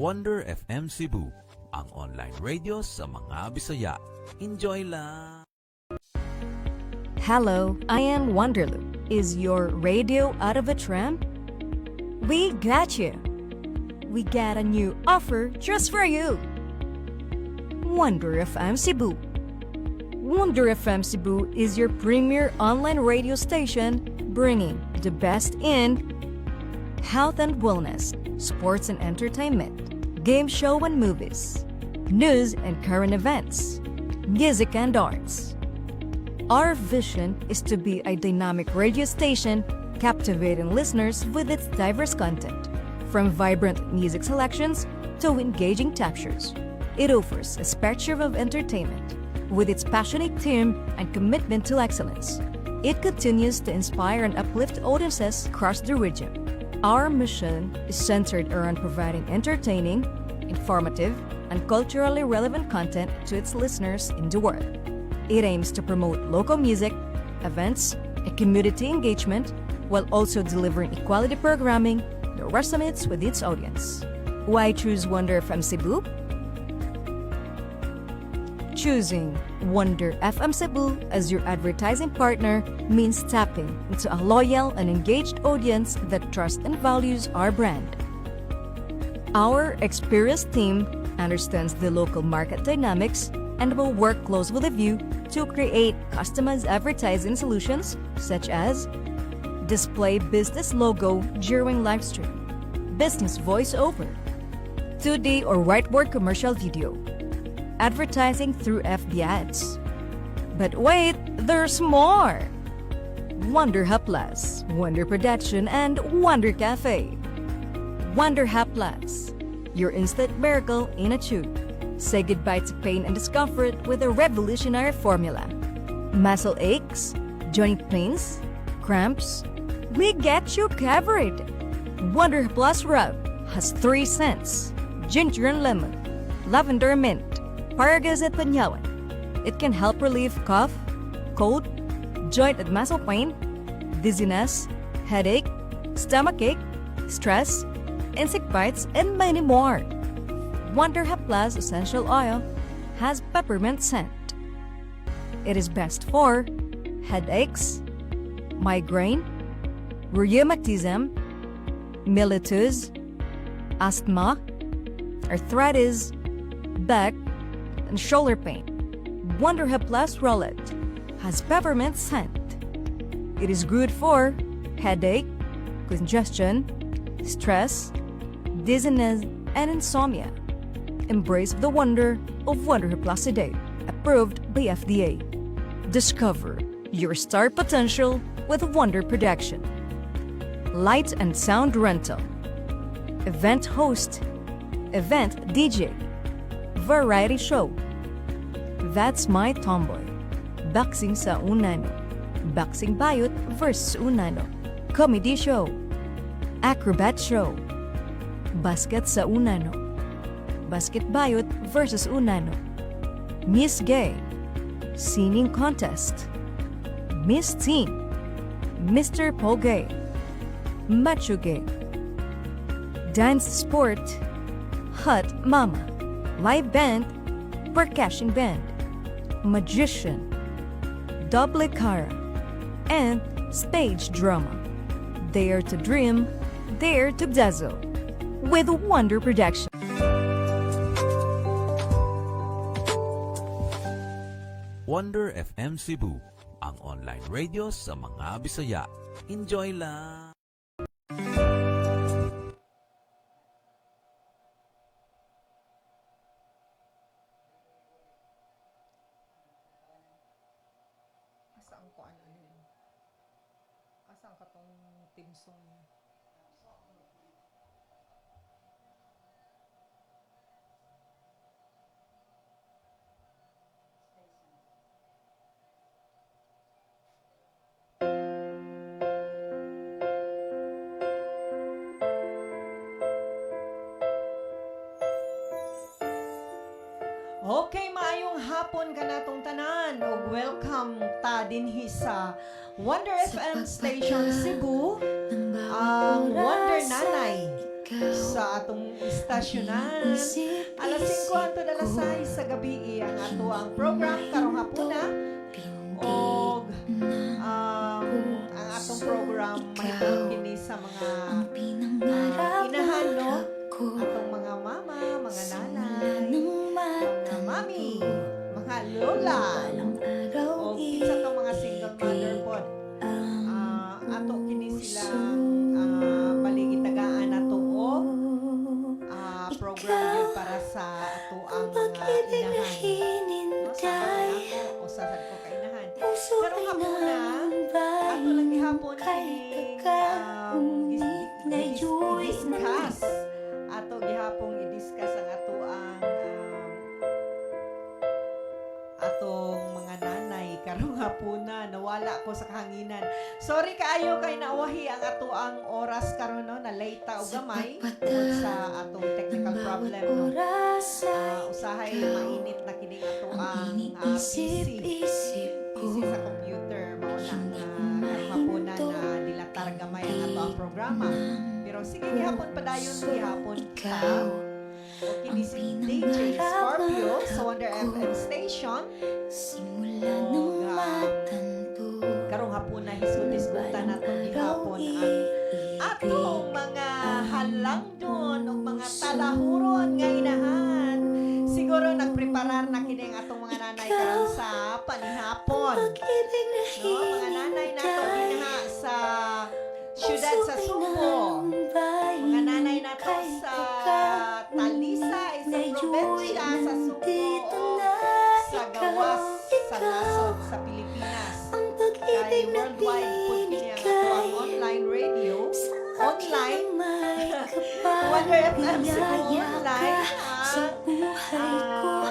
Wonder FM Cebu, ang online radio sa mga Bisaya. Enjoy lang! Hello, I am Wonderloop. Is your radio out of a tram? We got you. We got a new offer just for you. Wonder FM Cebu. Wonder FM Cebu is your premier online radio station bringing the best in health and wellness, sports and entertainment, game show and movies, news and current events, music and arts. Our vision is to be a dynamic radio station captivating listeners with its diverse content, from vibrant music selections to engaging talk shows. It offers a spectrum of entertainment with its passionate team and commitment to excellence. It continues to inspire and uplift audiences across the region. Our mission is centered around providing entertaining, informative, and culturally relevant content to its listeners in the world. It aims to promote local music, events, and community engagement while also delivering equality programming that resonates with its audience. Why choose Wonder FM Cebu? Choosing Wonder FM Cebu as your advertising partner means tapping into a loyal and engaged audience that trusts and values our brand. Our experienced team understands the local market dynamics and will work close with you to create customized advertising solutions such as display business logo during live stream, business voiceover, 2D or whiteboard commercial video, advertising through FB ads. But wait, there's more! Wonder Hub Plus, Wonder Production, and Wonder Cafe. Wonder Hub Plus, your instant miracle in a tube. Say goodbye to pain and discomfort with a revolutionary formula. Muscle aches, joint pains, cramps, we get you covered. Wonder Plus Rub has 3 scents: ginger and lemon, lavender and mint, Paragas at Panyawan. It can help relieve cough, cold, joint and muscle pain, dizziness, headache, stomachache, stress, insect bites, and many more. Wonder Hub Plus Essential Oil has peppermint scent. It is best for headaches, migraine, rheumatism, mellitus, asthma, arthritis, back, and shoulder pain. Wonder Hub Plus Rollet has peppermint scent. It is good for headache, congestion, stress, dizziness, and insomnia. Embrace the wonder of Wonder Hub Plus today, approved by FDA. Discover your star potential with Wonder Production. Light and sound rental, event host, event DJ, variety show. That's My Tomboy. Boxing sa Unano. Boxing Bayot versus Unano. Comedy show. Acrobat show. Basket sa Unano. Basket Bayot versus Unano. Miss Gay. Singing contest. Miss Teen. Mr. Pogay. Macho Gay. Dance sport. Hot Mama. Live band. Percussion band. Magician, double cara, and stage drama. Dare to dream, dare to dazzle. With Wonder Production. Wonder FM Cebu, ang online radio sa mga Bisaya. Enjoy lang! Asaan ko ano yun? Asaan ka tong team song? Okay, maayong hapon ka natong tanan o welcome ta dinhi sa Wonder FM Station Cebu, ang Wonder Nanay sa atong istasyonan. Alas 5 hangtod alas 6 sa gabi ang ato ang program karong hapuna og ang atong program mahitungod kini sa mga inahan no, atong mga mama, mga nanay, mga mami, mga lola, o kinsa ka mga single mother pod. Ato kini sila paligitagaan nato og program yun para sa ato ang mga inahan. No, sa mga ako o sa ko ka inahan. Pero hapuna, ato lang gihapon i-discuss. Ato gihapon i-discuss ang ato ang atong mga nanay karong hapuna. Nawala ko sa kahanginan. Sorry kaayo kay nawahi ang ato ang oras karon no, na late og gamay tungod sa atong technical problem no. Usahay mainit na kining ato ang PC sa computer mao na karong hapuna na dilatar gamay ang ato ang programa. Pero sige gihapon padayon gihapon pa. Okay, this is DJ Scorpio sa Wonder FM Station. Karong hapon na hisgutan nato gihapon ang atong mga halangdon o mga talahuron nga inahan. Siguro nagpreparar na kini ang atong mga nanay karon sa panihapon. No, mga nanay nato dinha sa syudad sa Subo. Mga nanay nato sa Talisa, isang probinsya sa Subo, sa Gawas, sa nasod sa Pilipinas. Kay worldwide po niya nga ito ang online radio. Online. Wonder FM Cebu online.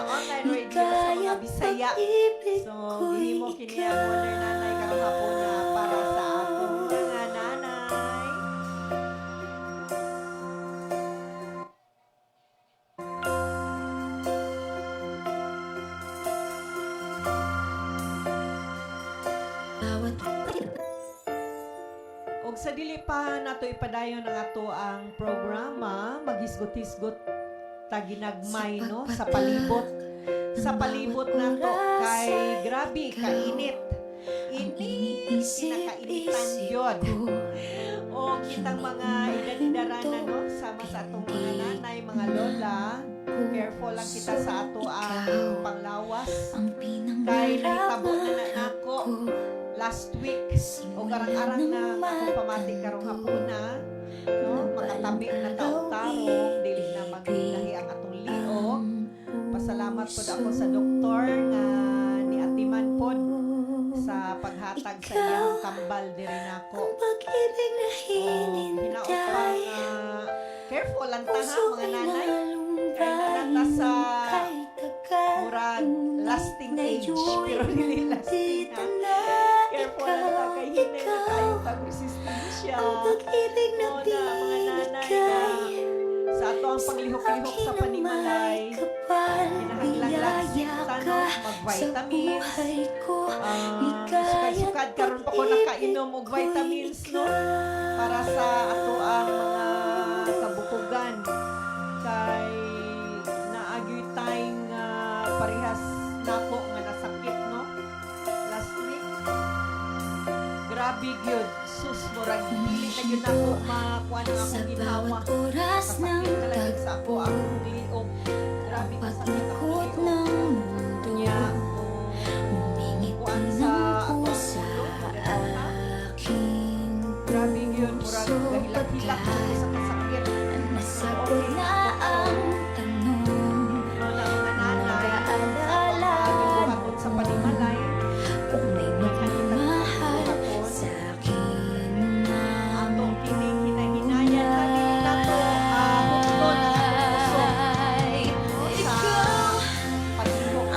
Online radio sa mga Bisaya. So, hihimo kini ang Wonder Nanay karong hapon na para sa atong mga nanay. Og sa dili pa nato ipadayon ang ato ang programa, maghisgot-hisgot ta ginagmay no sa palibot. Sa palibot nato kay grabe kainit. Init, pinakainitan yun. O kitang mga edad-edaranan no, sama sa atong mga nanay, mga lola, careful lang kita sa ato ang panglawas. Kay nahitabo na nako last week o garang-arang na akong pamati karong hapuna no, makatabi na taong-tarong dili na maglahi ang atong liog. Pasalamat pod ako sa doktor nga ni Atiman pod sa paghatag sa iyang kambal diri nako. Hinaupang careful lang ta ha mga nanay. Kaya nata sa murag lasting age pero dili lasting ha. Careful lang ta kay hinay na tayo tag-resistensya. O na mga nanay na sa ato ang panglihok-lihok sa panimalay. Kinahanglan lang mag-vitamins. Sukad-sukad karon pa ko nakainom og vitamins no para sa ato ang mga kabukugan kay naagyoy time nga parehas nako nga nasakit no last week. Grabe gyud sus murag dili na gyud ako makuha ng akong ginawa. Sakit talaga sa ako ang liog. Grabe ka sakit ako liog. Nya kuan sa ako grabe yun, murag gahilak-hilak sa kasakit. Nasagot na ang tanong, Lola, mga nanay, sa sa panimalay, kung may magmamahal sa akin na atong kinahinayan na dili na to hukton ang puso. Sa paghihok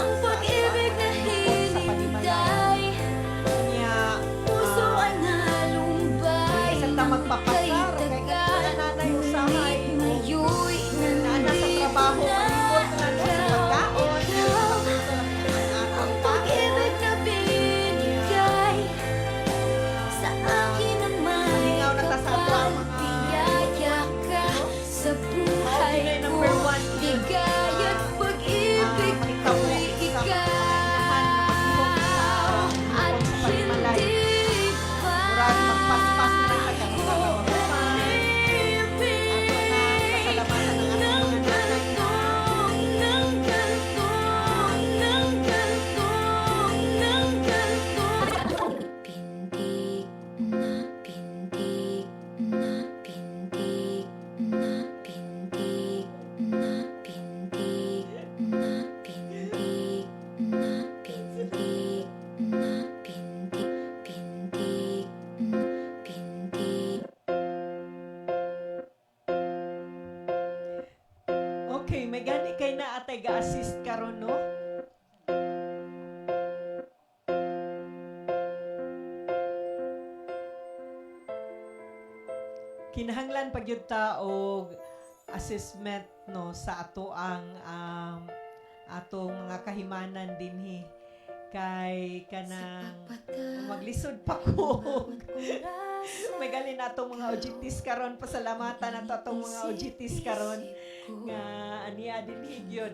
gani kay na atay ga-assist karon no. Kinahanglan pag yun ta og assessment no sa ato ang atong mga kahimanan dinhi kay kanang maglisod pa ko. May gali na atong mga OJTs karon, pasalamatan nato atong mga OJTs karon nga aniya dinhi gyud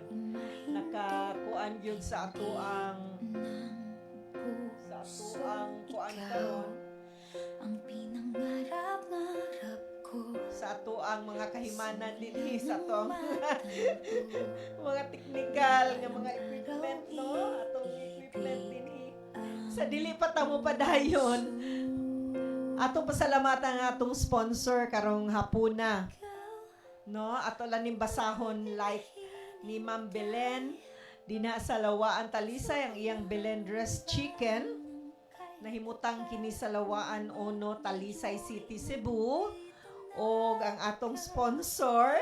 nakakuan gyud sa ato ang kuan karon ang pinangarap-ngarap ko. sa ato ang mga kahimanan dinhi sa ato ang mga technical nga mga equipment no atong equipment dinhi sa dili pa ta mo padayon atong pasalamatan nga atong sponsor karong hapuna no ato lang ning basahon like ni Ma'am Belen dinha sa Lawaan Talisay ang iyang Belen dressed chicken nahimutang kini sa Lawaan Ono Talisay City Cebu og ang atong sponsor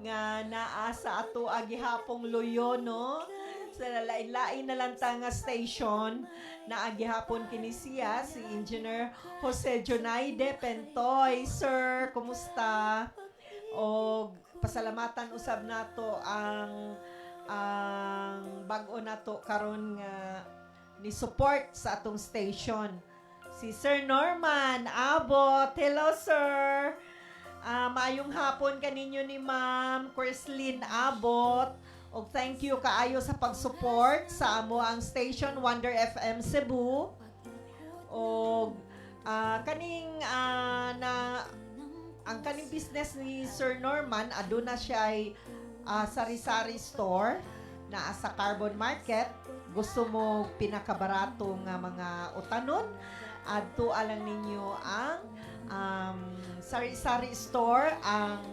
nga naa sa ato agihapong loyo no sa lain-lain na lang ta nga station na agihapon kini siya si Engineer Jose Jonaide Pentoy. Sir, kumusta? Og pasalamatan usab nato ang bag-o nato karon nga ni support sa atong station. Si Sir Norman Abot. Hello, sir. Maayong hapon kaninyo ni Ma'am Crislin Abot. Og thank you kaayo sa pag-support sa amo ang station Wonder FM Cebu. Og ang kaning business ni Sir Norman aduna siya ay sari-sari store na sa Carbon Market. Gusto mo pinakabarato nga mga utanon adto alang ninyo ang sari-sari store ang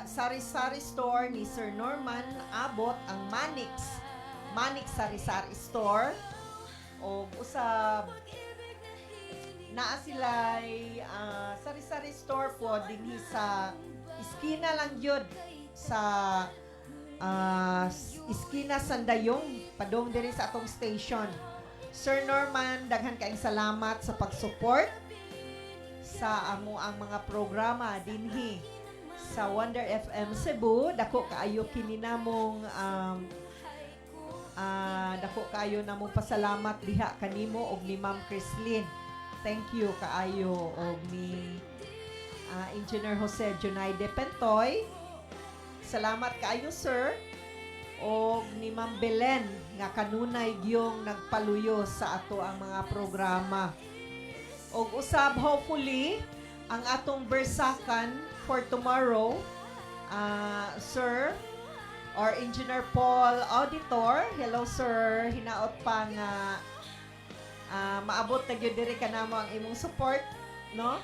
sari-sari store ni Sir Norman Abot ang Manix sari-sari store o usab naa sila sari-sari store po dinhi sa iskina lang yun sa iskina Sandayong padong diri sa atong station. Sir Norman, daghan kaayong salamat sa pag-support sa amo ang mga programa dinhi sa Wonder FM Cebu. Dako kaayo kini namong dako kaayo namong pasalamat diha kanimo og ni Ma'am Crislin. Thank you kaayo og ni Engineer Jose Jonaide Pentoy. Salamat kaayo sir. O ni Ma'am Belen nga kanunay gyung nagpaluyo sa ato ang mga programa. Og usab hopefully ang atong bersakan for tomorrow Sir or Engineer Paul Auditor. Hello sir, hinaot pa nga maabot na gyud diri kanamo ang imong support no?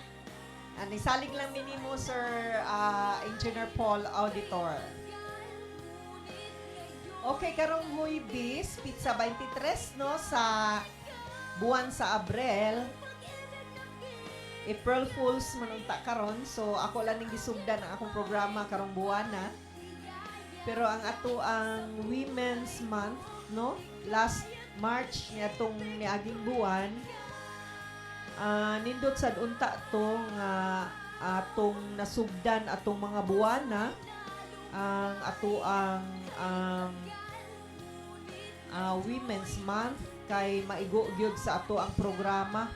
Isalig lang minimo sir Engineer Paul Auditor. Okay, karong Huwebes, Pizza 23, no, sa buwan sa Abril. April Fools manunta karon. So, ako lang ning gisugdan ang akong programa karong buwan na. Pero ang ato ang Women's Month, no, last March niatong niaging buwan, nindot sad unta to nga atong nasugdan atong mga buwan na ang ato ang Women's Month kay maigo gyud sa ato ang programa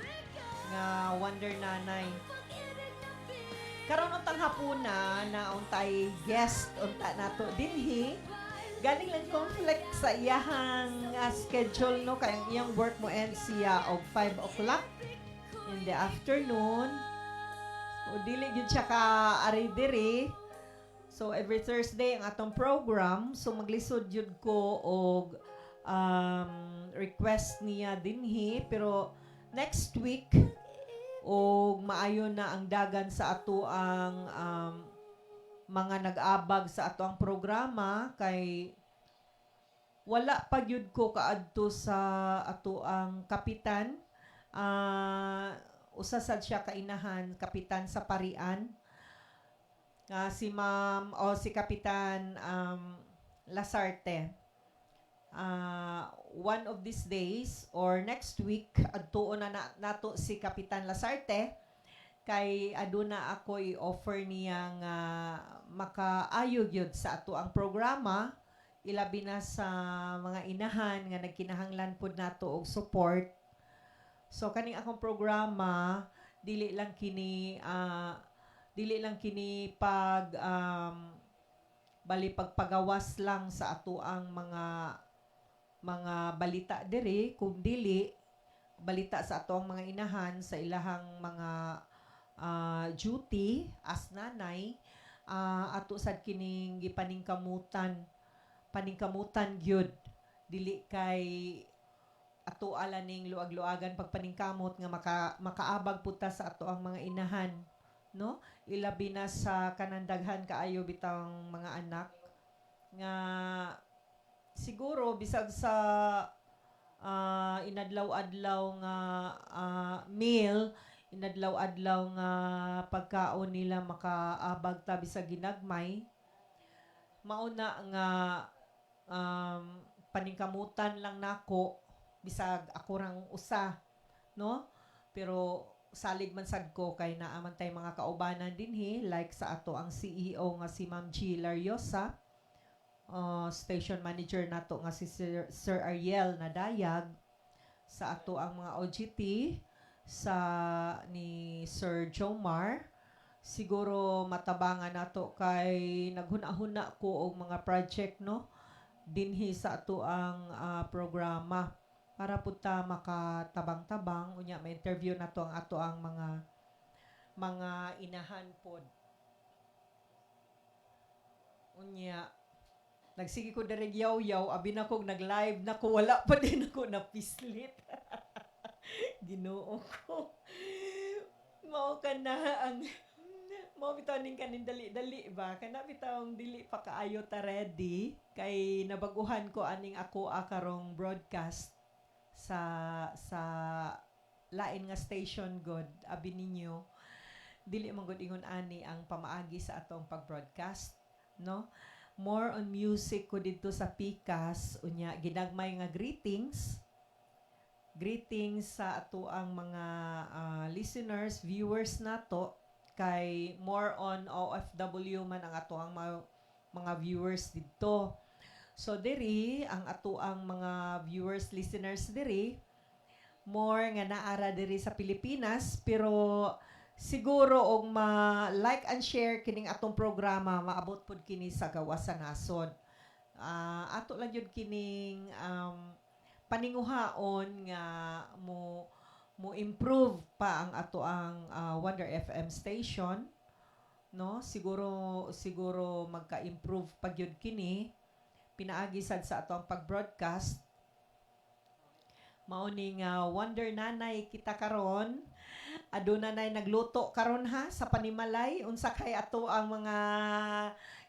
nga Wonder Nanay. Karon untang hapuna na untay guest unta nato dinhi. Galing lang conflict sa iyahang schedule no kay ang iyang work mo end siya og 5 o'clock in the afternoon. O dili gyud siya ka ari diri. So every Thursday ang atong program, so maglisod yun ko og request niya dinhi pero next week og maayo na ang dagan sa ato ang mga nag-abag sa ato ang programa kay wala pa gyud ko kaadto sa ato ang kapitan usa sad siya kainahan kapitan sa Parian si Ma'am o si Kapitan Lasarte. One of these days or next week adtuon na nato si Kapitan Lasarte kay aduna ako i-offer niya nga makaayo gyud sa ato ang programa ilabi na sa mga inahan nga nagkinahanglan pud nato og support. So kaning akong programa dili lang kini pag bali pagpagawas lang sa ato ang mga balita diri kung dili balita sa ato ang mga inahan sa ilahang mga duty as nanay ato sad kining gipaningkamutan gyud dili kay ato ala ning luag-luagan pagpaningkamot nga makaabag puta sa ato ang mga inahan, no? Ilabi na sa kanandaghan kaayo bitang mga anak nga siguro bisag sa inadlaw-adlaw nga meal, inadlaw-adlaw nga pagkaon nila makaabag ta bisag ginagmay, mauna nga paningkamutan lang nako bisag ako rang usa, no? Pero salig man sad ko kay naaman tay mga kaubanan dinhi like sa ato ang CEO nga si Ma'am G. Lariosa, station manager nato nga si Sir Ariel Nadayag, sa ato ang mga OGT sa ni Sir Jomar. Siguro matabangan nato kay naghuna-huna ko og mga project, no, dinhi sa ato ang programa para puta makatabang-tabang unya ma-interview nato ang ato ang mga inahan pod. Unya nagsige ko direk yaw-yaw abi na kog nag-live na ko wala pa din ako napislit. Ginoo ko. Mao ka na ang mao bitaw ning kanin dali-dali ba kana bitawng dili pa kaayo ta ready kay nabaguhan ko aning ako karong broadcast sa lain nga station god abi ninyo dili man gud ingon ani ang pamaagi sa atong pag-broadcast, no? More on music ko dito sa Pikas unya ginagmay nga greetings sa ato ang mga listeners, viewers nato kay more on OFW man ang ato ang mga viewers dito. So diri ang ato ang mga viewers, listeners diri more nga naara diri sa Pilipinas pero siguro og ma-like and share kining atong programa maabot pud kini sa gawas sa nasod. Ato lang yun kining paninguhaon nga mo improve pa ang ato ang Wonder FM station, no? Siguro magka-improve pa gyud kini pinaagi sad sa ato ang pag-broadcast. Mao ning Wonder Nanay kita karon. Aduna nay nagluto karon ha sa panimalay unsa kay ato ang mga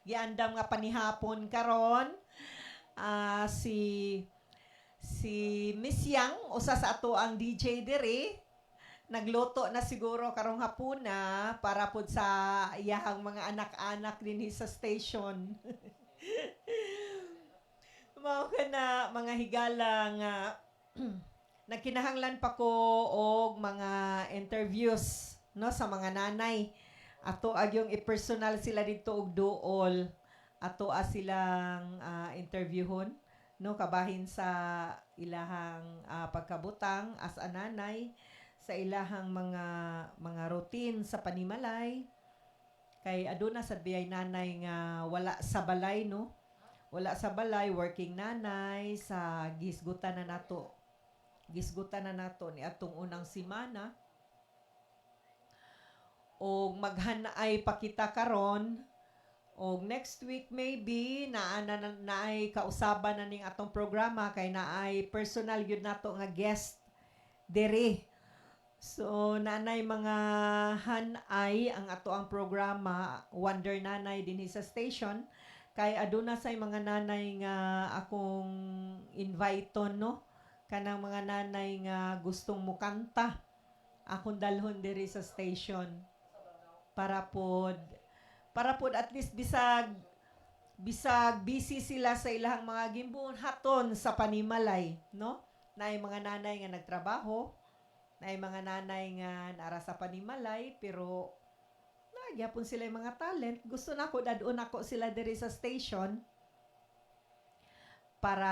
giandam nga panihapon karon. Si Miss Yang usa sa ato ang DJ diri nagluto na siguro karong hapuna para pud sa iyahang mga anak-anak dinhi sa station. Mao kana mga higala nga nagkinahanglan pa ko og mga interviews, no, sa mga nanay. Ato agyong i-personal sila dito og duol. Ato silang interviewhon, no, kabahin sa ilahang pagkabutang as a nanay, sa ilahang mga routine sa panimalay. Kay aduna sad biyay nanay nga wala sa balay, no? Wala sa balay, working nanay sa gisgutan na nato ni atong unang simana. O maghanaay pa kita karon o next week maybe naay kausaban na ning atong programa kay naay personal gyud nato nga guest dere. So nanay mga hanay ang ato ang programa Wonder Nanay dinhi sa station kay aduna say mga nanay nga akong inviteon, no, kanang mga nanay nga gustong mukanta akong dalhon diri sa station para pod para pod at least bisag busy sila sa ilahang mga gimbuon haton sa panimalay, no? Naay mga nanay nga nagtrabaho, naay mga nanay nga nara sa panimalay, pero nagyapon sila yung mga talent. Gusto na ko dadun ako sila diri sa station para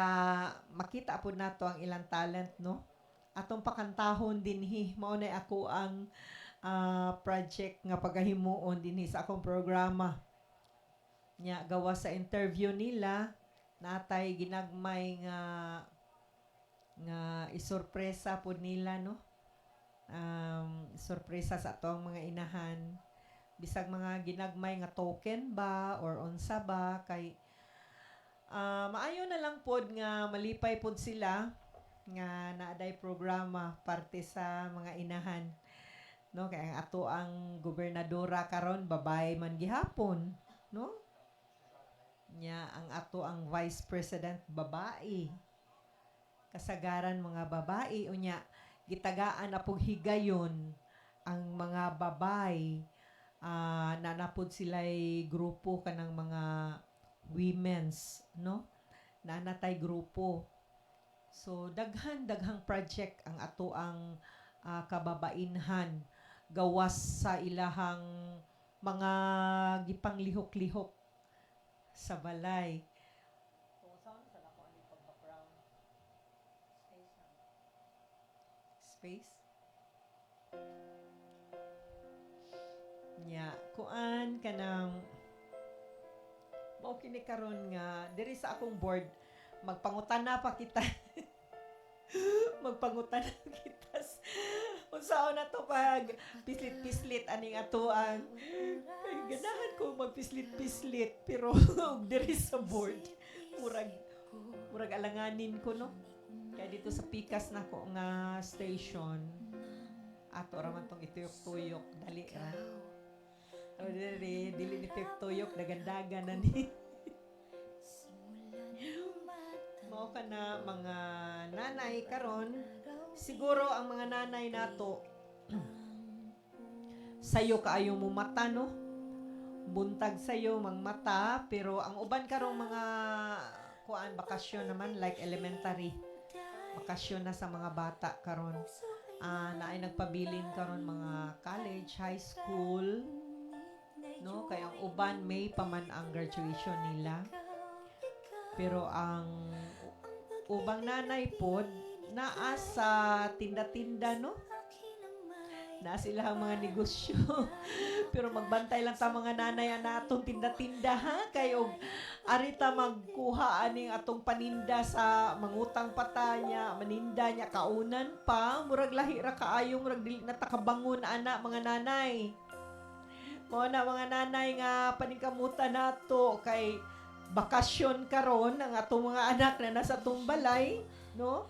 makita po nato ang ilang talent, no? Atong pakantahon dinhi mao na ako ang project nga pagahimuon dinhi sa akong programa. Nya gawa sa interview nila natay ginagmay nga isorpresa pod nila, no? Sorpresa sa atong mga inahan. Bisag mga ginagmay nga token ba or unsa ba kay maayo na lang pod nga malipay pod sila nga naaday programa parte sa mga inahan, no? Kay ang ato ang gobernadora karon babae man gihapon, no? Nya ang ato ang vice president babae, kasagaran mga babae, unya gitagaan na pong higayon ang mga babay, nanapod sila'y grupo kanang mga women's, no? Nanatay grupo. So daghang project ang ato ang kababainhan gawas sa ilahang mga gipanglihok-lihok sa balay. Space? Nya, kuan kanang mao kini karon nga diri sa akong board magpangutana pa kita. Magpangutana kita. Unsaon na to pag pislit-pislit aning atoan. Kay ganahan ko magpislit-pislit pero diri sa board murag alanganin ko, no? Kaya dito sa pikas na ko nga station ato ra man tong ituyok-tuyok dali ra. O dili ni tuyok dagandagan na ni. Mao ka na mga nanay karon, siguro ang mga nanay nato sayo kaayo mo mata, no? Buntag sayo mang mata, pero ang uban karong mga kuan bakasyon naman like elementary. Bakasyon na sa mga bata karon. Naay nagpabilin karon mga college, high school, no? Kaya ang uban may pa man ang graduation nila. Pero ang ubang nanay pod naa sa tinda-tinda, no? Na sila ang mga negosyo. Pero magbantay lang ta mga nanay na atong tinda-tinda, ha? Kay og arita magkuha aning atong paninda sa mangutang patanya, maninda niya kaunan pa, murag lahi ra kaayo, murag dili na takabangon ana mga nanay. Mo na mga nanay nga paningkamutan nato kay bakasyon karon ang atong mga anak na nasa atong balay, no?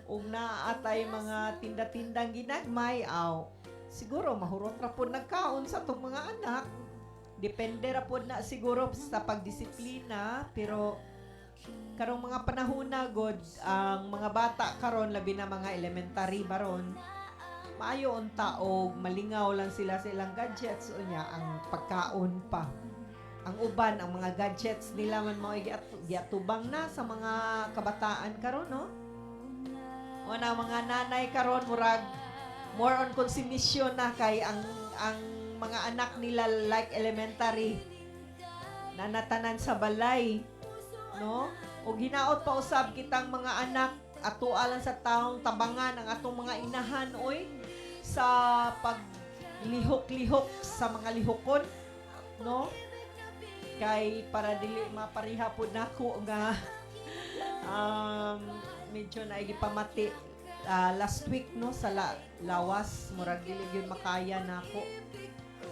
Ug naatay mga tinda-tindang ginagmay aw. Siguro mahurot ra pod nagkaon sa atong mga anak. Depende ra pod na siguro sa pagdisiplina, pero karong mga panahon na god ang mga bata karon labi na mga elementary baron maayo unta og malingaw lang sila sa ilang gadgets unya ang pagkaon pa. Ang uban ang mga gadgets nila man mao giatubang na sa mga kabataan karon, no? O na mga nanay karon murag more on consumption na kay ang mga anak nila like elementary nanatanan sa balay, no? O ginaot pa usab kitang mga anak ato alang sa taong tabangan ang atong mga inahan oy sa paglihok-lihok sa mga lihokon, no? Kay para dili mapariha pod nako nga medyo naigipamati last week, no, sa lawas murag dili gyud makaya nako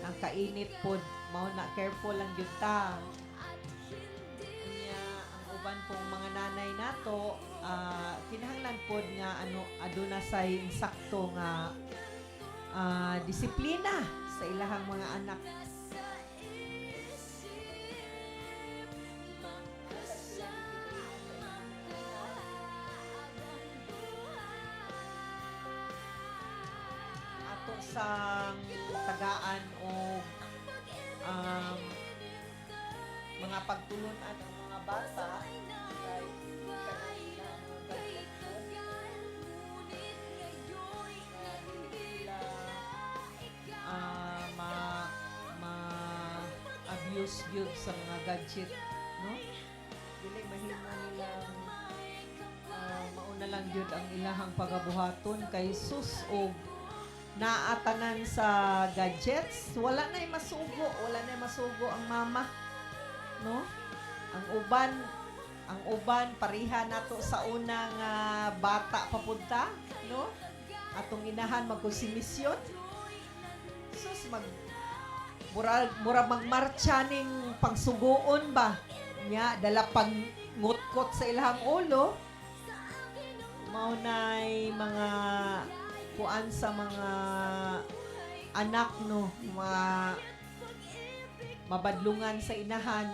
ang kainit pod, mao na careful lang gyud ta. Nya ang uban pong mga nanay nato kinahanglan pod nga aduna say insakto nga disiplina sa ilahang mga anak. Ato sang tagaan o mga pagtulunan ang mga bata kay kanila abuse gyud sa mga gadget, no? Dili mahimo nilang mauna lang gyud ang ilahang pagabuhaton kay sus og naatanan sa gadgets, wala na'y masugo ang mama, no? Ang uban pareha nato sa unang bata papunta, no? Atong inahan magkonsumisyon. Sus mura magmarcha ning pangsugoon ba? Nya dala pang ngutkot sa ilahang ulo. Mao nay mga kuan sa mga anak, no, mga mabadlungan sa inahan,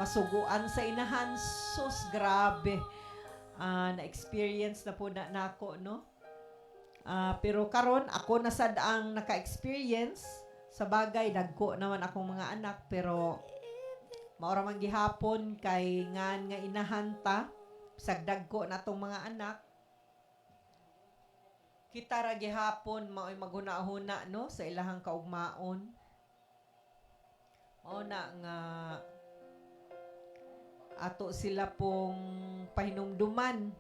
masuguan sa inahan. Sus grabe, na-experience na po na nako, no. Pero karon ako na sad ang naka-experience sa bagay. Dagko naman akong mga anak, pero maura man gihapon kay ngan nga inahanta sagdag ko na tong mga anak. Kita ra gihapon mao'y maghuna-huna, no, sa ilahang kaugmaon. Mao na nga ato sila pong pahinumduman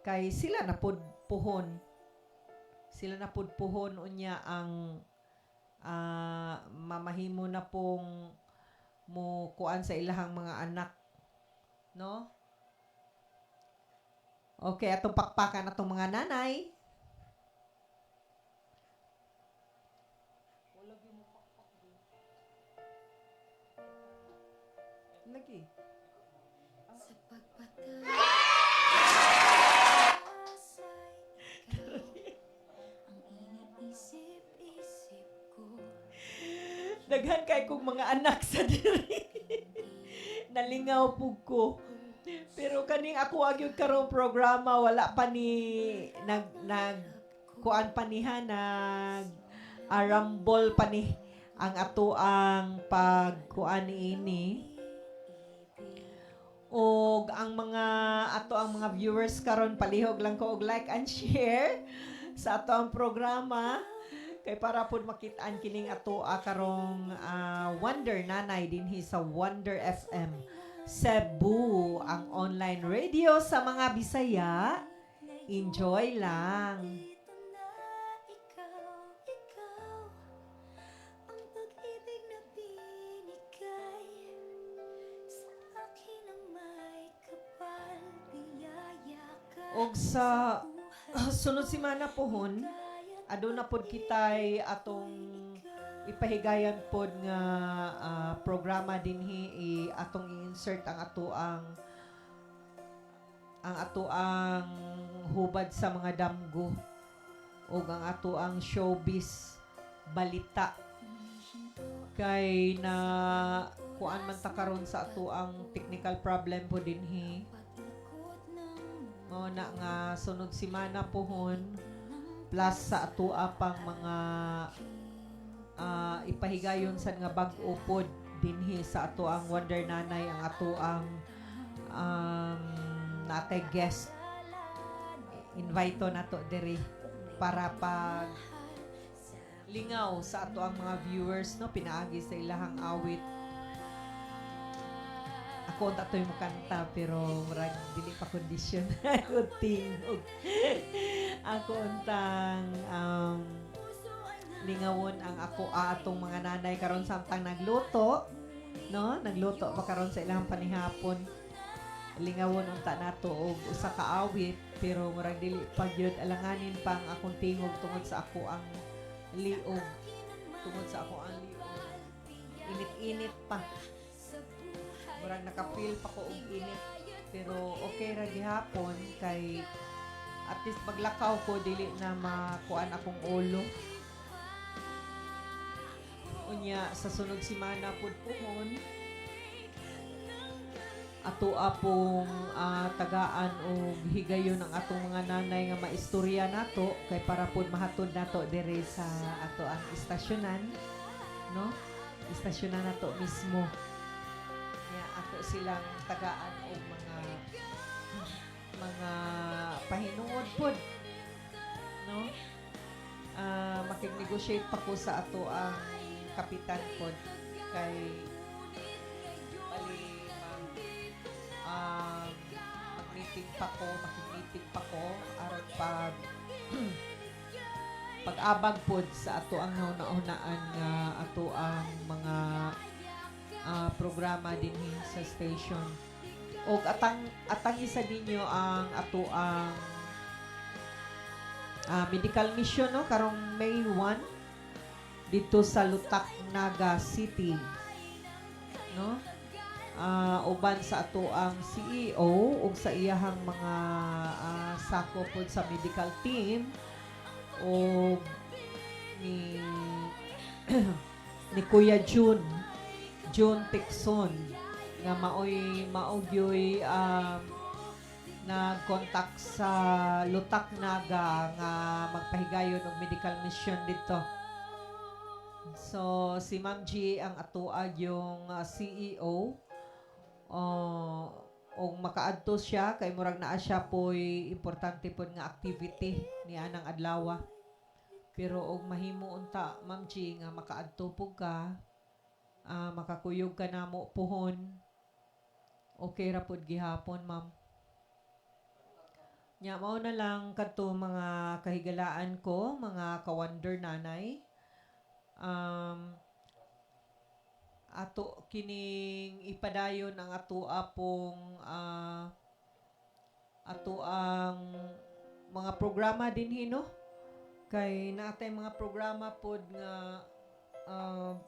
kay sila na pud puhon. Sila na pud puhon unya ang mamahimo na pong mo kuan sa ilahang mga anak, no? Okay, atong pakpakan atong mga nanay. Lagi. Sa pagpataas ay ikaw ang iniisip-isip ko. Daghan kay kong mga anak sa diri. Nalingaw pug ko. Pero kaning ako agyud karong programa wala pa ni nag kuan pa niha nag arambol pa ni ang ato ang pagkuan ini. Og ang mga ato ang mga viewers karon palihog lang ko og like and share sa ato ang programa kay para pud makit-an kining ato karong Wonder Nanay dinhi sa Wonder FM Cebu, ang online radio sa mga Bisaya. Enjoy lang. Ito na ikaw ang pag-ibig na binigay sa akin ang may kapal, biyaya ka Og sa sunod semana pohon, aduna pod kitay atong ipahigayan pod nga programa dinhi atong i-insert ang ato ang hubad sa mga damgo ug ang ato ang showbiz balita kay na kuan man ta karon sa ato ang technical problem po dinhi. Mao na nga sunod semana pohon plus sa ato pang mga ipahigayon sa nga bag-o pod dinhi sa ato ang Wonder Nanay, ang ato ang natay guest invito nato diri para pag lingaw sa ato ang mga viewers, no, pinaagi sa ilahang awit. Ako unta to'y mukanta pero murag dili pa kondisyon ako tingog. Ako untang lingawon ang ako atong mga nanay karon samtang nagluto, no, nagluto pa karon sa ilang panihapon. Lingawon unta nato og usa ka awit pero murag dili pa gyud alanganin pang akong tingog tungod sa ako ang liog, tungod sa ako ang liog. Init-init pa, murag nakapil pa ko og init pero okay ra gihapon kay at least maglakaw ko dili na makuan akong ulo. Unya sa sunod semana pud pohon ato apong tagaan og higayon ang atong mga nanay nga maistorya nato kay para pud mahatod nato diri sa ato ang istasyonan, no, istasyonan nato mismo. Kaya silang tagaan o mga pahinuod pod, no? Makig-negotiate pa ko sa ato ang kapitan pod kay bali mag-meeting pa ko, makig-meeting pa ko aron pag-abag pod sa ato ang nauna-unaan nga ato ang mga programa dinhi sa station. Og atang isa ninyo ang ato ang medical mission, no, karong May 1 dito sa Lutak, Naga City, no. Uban sa ato ang CEO ug sa iyahang mga sako pod sa medical team o ni ni Kuya June Tixon nga maogyoy nag-contact sa Lutak, Naga nga magpahigayon og medical mission dito. So si Ma'am G ang atoa yung CEO o makaadto siya kay murag naa siya po'y importante pod nga activity ni anang adlaw. Pero og mahimo unta Ma'am G nga makaadto pug ka, makakuyog ka namo puhon, okay ra pod gihapon, ma'am. Nya mao na lang kadto mga kahigalaan ko, mga ka-wonder nanay. Ato kining ipadayon ang ato apong ato ang mga programa dinhi, no? Kay natay mga programa pod nga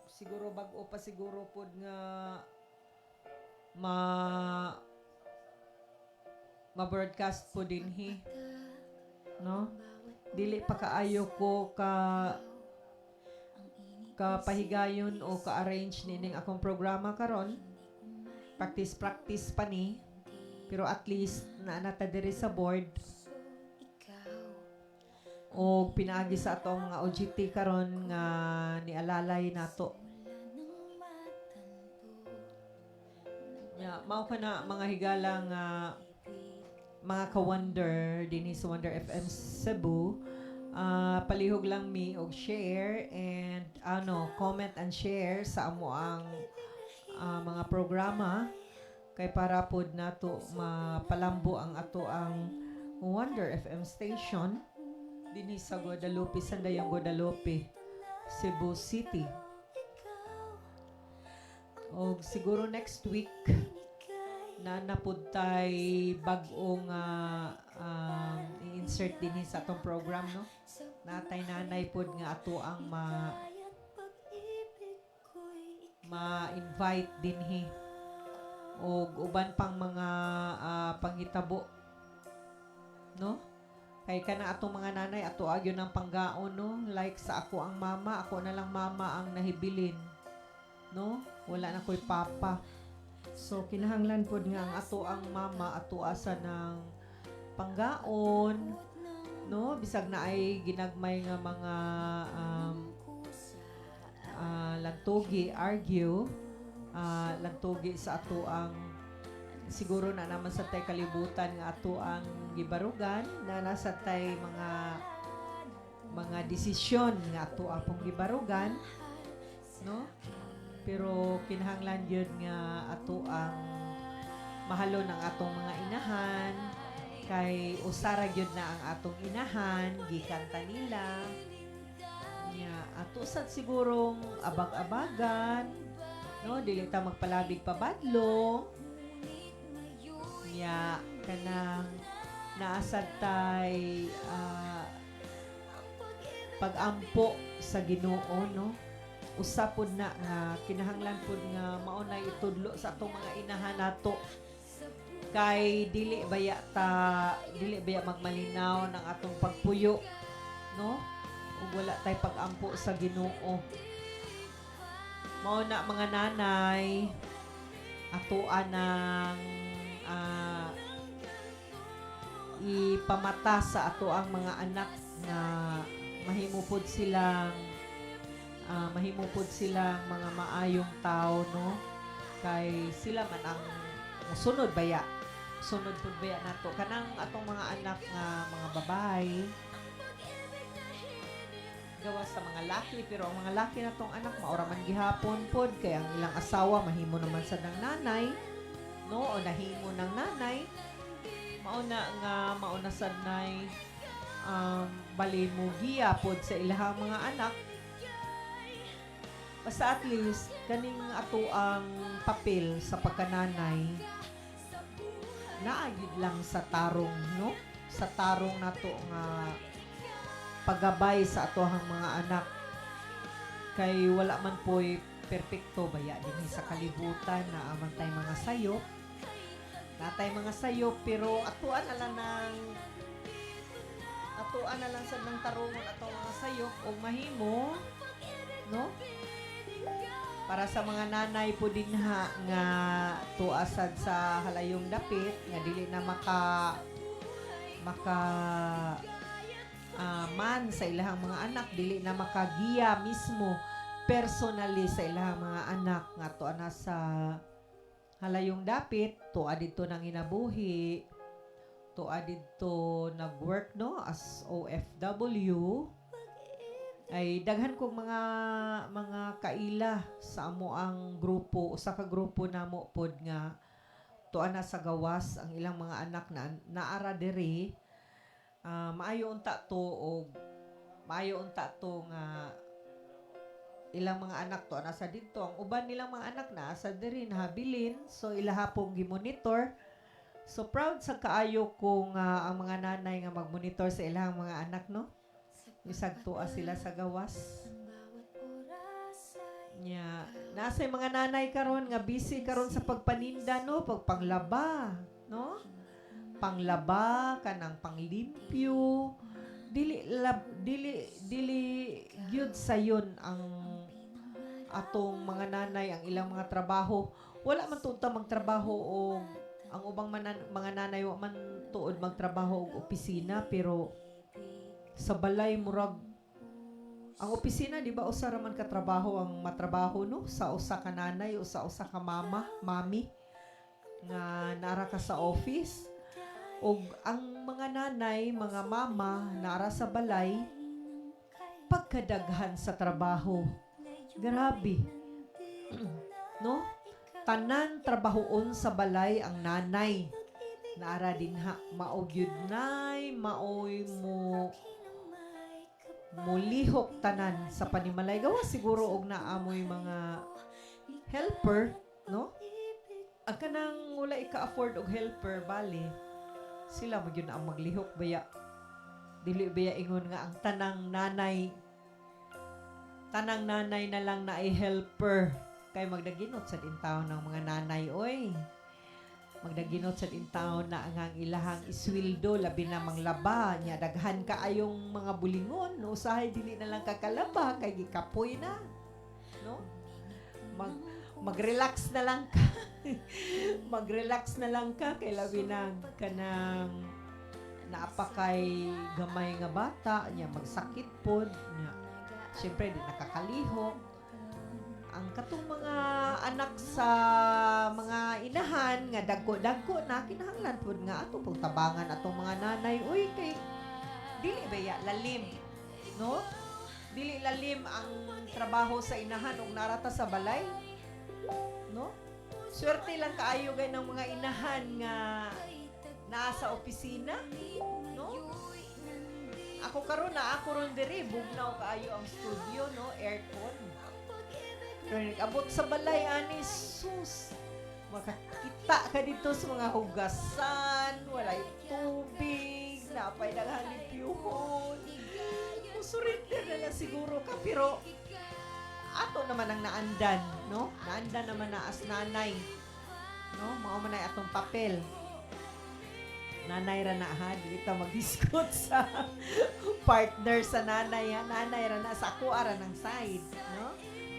siguro bag-o pa siguro pod nga ma-broadcast po dinhi, no? Dili pa kaayo ko pahigayon o ka-arrange nining akong programa karon. Practice pa ni, pero at least naanata diri sa board o pinaagi sa atong mga OJT karon nga nialalay nato. Mao ka na mga higala nga mga ka-wonder dinhi sa Wonder FM Cebu. Palihog lang mi og share and comment and share sa amo ang mga programa kay para pod nato mapalambo ang ato ang Wonder FM station dinhi sa Guadalupe, Sandayang Guadalupe, Cebu City. Og siguro next week na napud tay bag-ong i-insert dinhi sa atong program, no? Natay nanay pod nga ato ang ma-invite dinhi og uban pang mga panghitabo, no? Kay kana atong mga nanay ato agyon ang panggaon, no? Like sa ako ang mama, ako na lang mama ang nahibilin, no? Wala na ko'y papa. So kinahanglan pod nga ang ato ang mama ato asa ng panggaon, no? Bisag na ay ginagmay nga mga lantogi, argue, lantogi sa ato ang siguro na naman sa tay kalibutan nga ato ang gibarugan na nasa tay mga desisyon nga ato apong gibarugan, no? Pero kinahanglan yun nga ato ang mahalo ng atong mga inahan kay usara gyud na ang atong inahan gikanta nila nya ato sad sigurong abag-abagan, no? Dili ta magpalabig pabadlong nya kanang naasad tay pag-ampo sa Ginoo, no? Usapod na nga kinahanglan pod nga maunay itudlo sa atong mga inahan nato kay dili baya magmalinaw ng atong pagpuyo, no? Ug wala tay pag-ampo sa Ginoo. Mao na mga nanay atoan ng ipamata sa ato ang mga anak na mahimupod silang mga maayong tao, no? Kay sila man ang Sunod baya. Sunod pud baya nato kanang atong mga anak nga mga babae. Gawa sa mga laki pero ang mga laki natong anak maura man gihapon pod kay ang ilang asawa mahimo naman sa ng nanay, no? O nahimo ng nanay. Mauna sad nay bali mo giya pod sa ilahang mga anak. Basta at least kaning ato ang papel sa pagkananay naagid lang sa tarong, no? Sa tarong nato nga paggabay sa atohang mga anak kay wala man po'y perpekto baya dinhi sa kalibutan na aman tay mga sayop natay mga sayop pero atuan na lang sa nang tarungon ato mga sayop o mahimo, no? Para sa mga nanay po din nga tuasad sa halayong dapit nga dili na maka man sa ilahang mga anak dili na makagiya mismo personally sa ilahang mga anak nga to ana sa halayong dapit tuwa dito nang inabuhi tuwa dito nagwork, no, as OFW ay daghan kong mga kaila sa amo ang grupo usa ka grupo namo pod nga tuwa na sa gawas ang ilang mga anak na naara diri. Maayo unta to nga ilang mga anak to nasa dito ang uban nilang mga anak na sa diri nahabilin so ilaha pong gimonitor so proud sa kaayo kung ang mga nanay nga magmonitor sa ilang mga anak, no, bisag tuwa sila sa gawas nya nasa mga nanay karon nga busy karon sa pagpaninda, no, pagpanglaba, no, panglaba kanang panglimpyo dili gyud sayon ang atong mga nanay ang ilang mga trabaho wala man tunta magtrabaho o ang ubang mga nanay wa man tuod magtrabaho og opisina pero sa balay murag ang opisina di ba usa ra man ka trabaho ang matrabaho, no, sa usa ka nanay o sa usa ka mami nga nara ka sa office. Og ang mga nanay, mga mama naara sa balay pagkadaghan sa trabaho. Grabe. No? Tanan trabahoon sa balay ang nanay. Naara din ha mao gyud nay, maoy mo mulihok tanan sa panimalay gawa siguro og naamoy mga helper, no? Ang kanang wala ika-afford og helper bali sila mo yun ang maglihok baya dili baya ingon nga ang tanang nanay na lang na ay helper kay magdaginot sa dintaon ng mga nanay oy magdaginot sa dintaon na ang ilahang iswildo labi na manglaba nya daghan ka ayong mga bulingon no usahay dili na lang kakalaba kay gikapoy na, no, mag-relax na lang ka. Mag-relax na lang ka kay labi na kanang naapakay gamay nga bata nya magsakit pod nya syempre di nakakalihok ang katong mga anak sa mga inahan nga dagko na kinahanglan pod nga ato pong tabangan atong mga nanay uy kay dili baya lalim, no, dili lalim ang trabaho sa inahan ug narata sa balay, no? Swerte lang kaayo gay ng mga inahan nga naa sa opisina, no? Ako karon diri bugnaw kaayo ang studio, no, aircon. Pero nag-abot sa balay ani sus. Makakita ka dito sa mga hugasan, walay tubig, napay daghang limpyuhon. Surrender na lang siguro ka pero ato naman ang naandan, no? Naandan naman na as nanay. No? Mao man ay atong papel. Nanay ra na ha, dili ta mag-discuss sa partner sa nanay ha. Nanay ra na sa ako ara ng side, no?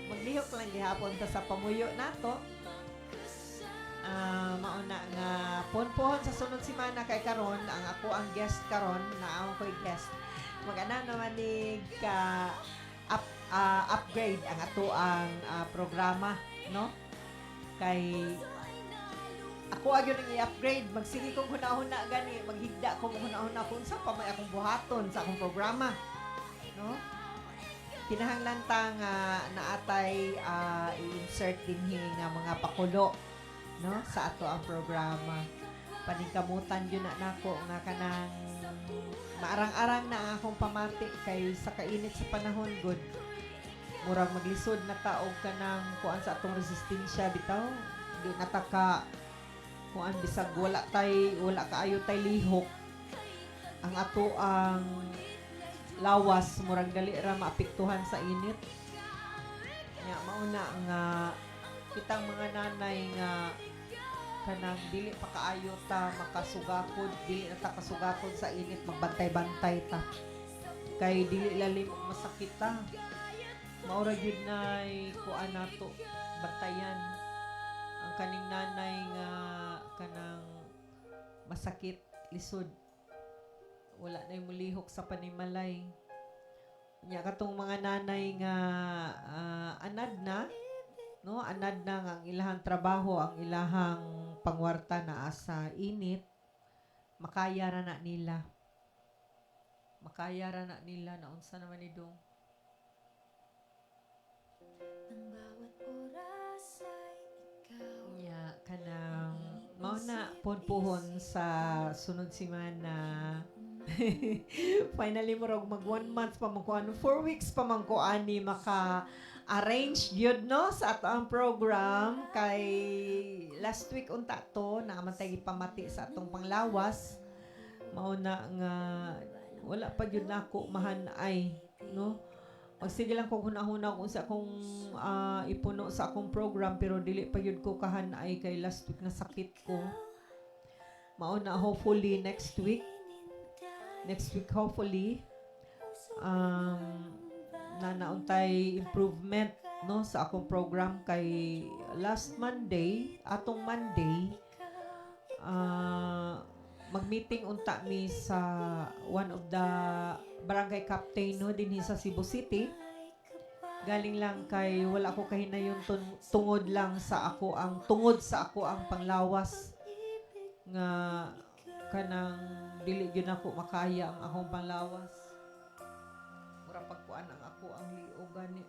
Maglihok lang gihapon ta sa pamuyo nato. Mauna nga ponpohon sa sunod semana kay karon ang ako ang guest karon na ako ko'y guest. Mag-ana naman ni ka upgrade ang ato ang programa, no, kay ako agyo nang i-upgrade. Magsige kong hunahuna gani, maghigda ko hunahuna kung sa pa may akong buhaton sa akong programa. No? Kinahanglan ta nga naatay i-insert dinhi nga mga pakulo, no, sa ato ang programa. Paningkamutan yun na nako nga kanang maarang-arang na ang akong pamati kay sa kainit sa panahon good. Murag maglisod na taog kanang kuan sa atong resistensya bitaw. Di nataka kuan bisag wala kaayo tay lihok. Ang ato ang lawas murag dali ra maapektuhan sa init. Nya mauna nga kitang mga nanay nga kanang dili pa kaayo ta makasugakod, dili na ta kasugakod sa init, magbantay-bantay ta. Kay dili lalim og masakit ta. Maura gyud nay kuan nato bantayan ang kaning nanay nga kanang masakit lisod. Wala na yung mulihok sa panimalay. Nya katong mga nanay nga anad na, no? Anad na nga ang ilahang trabaho, ang ilahang pangwarta na asa init, makaya ra na nila. Makaya ra na nila na unsa naman ni dong. Ang bawat oras ay ikaw. Nya kanang mao na punpuhon sa sunod semana. Finally mo mag 1 month pa man ko 4 weeks pa man ko ani maka arrange gyud no sa ato ang program kay last week unta to naman tay gipamati sa atong panglawas mao na nga wala pa gyud nako mahanay no. Magsige lang kung hunahuna kung sa akong ipuno sa akong program pero dili pa gyud ko kahanay kay last week na sakit ko. Mao na hopefully next week hopefully na nauntay improvement no sa akong program kay last Monday atong Monday magmeeting unta mi sa one of the barangay captain no dinhi sa Cebu City. Galing lang kay wala ko kahinayon tungod sa ako ang panglawas nga kanang dili gyud ako makaya ang akong panglawas. Mura pagkuan ang ako ang liog gani.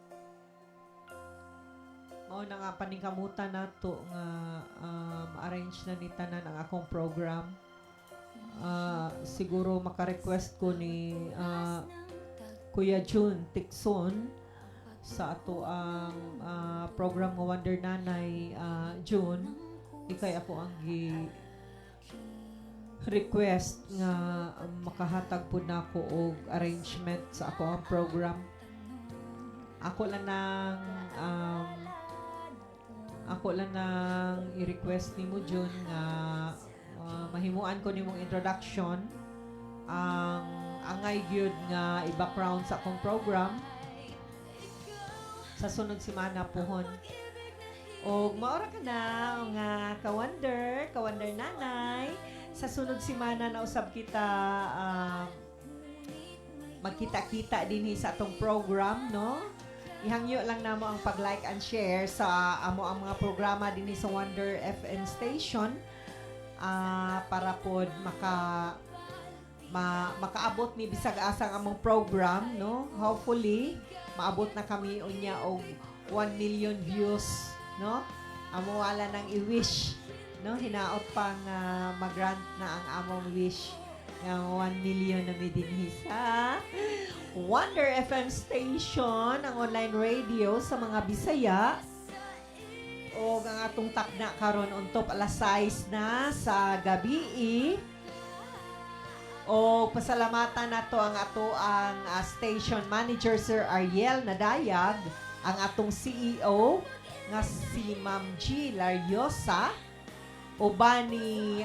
Mao na nga paningkamutan nato nga ma-arrange na ni tanan ang akong program. Siguro maka-request ko ni Kuya June Tikson sa ato ang program nga Wonder Nanay June. Ikay ako ang request nga makahatag po na ako og arrangement sa ako ang program. Ako lang nang i-request nimo June nga mahimuan ko nimong introduction ang angay gyud nga i-background sa akong program sa sunod semana pohon. Og maora ka na nga ka-wonder nanay sa sunod semana na usab kita magkita-kita dinhi sa atong program no. Ihangyo lang namo ang pag-like and share sa amo ang mga programa dinhi sa Wonder FM station para pod makaabot ni bisag asang among program no. Hopefully maabot na kami unya og 1 million views no. Amo wala nang i-wish no, hinaot pang mag-grant na ang among wish ng 1 million na may dinhi sa Wonder FM station, ang online radio sa mga Bisaya. O ang atong takna karon untop alas 6 na sa gabi. O pasalamatan nato ang station manager Sir Ariel Nadayag, ang atong CEO nga si Ma'am G. Lariosa, uban ni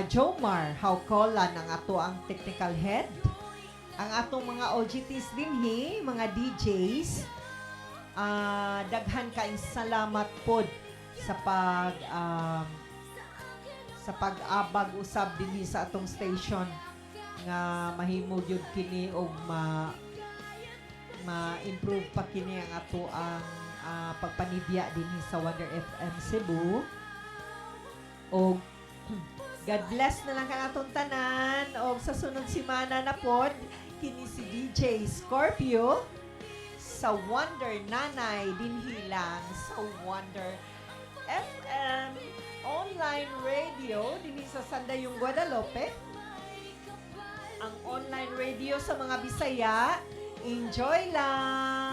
Jomar Haucola ng ato ang technical head. Ang atong mga OGTs dinhi, mga DJs, daghan kaayong salamat pod sa pag-abag usab dinhi sa atong station nga mahimo gyud kini og ma-improve pa kini ang ato ang pagpanibya dinhi sa Wonder FM Cebu. O God bless na lang ka atong tanan. O sa sunod simana na pod, kini si DJ Scorpio sa Wonder Nanay dinhilang sa Wonder FM online radio dinhi sa Sandayong Guadalupe. Ang online radio sa mga Bisaya. Enjoy lang!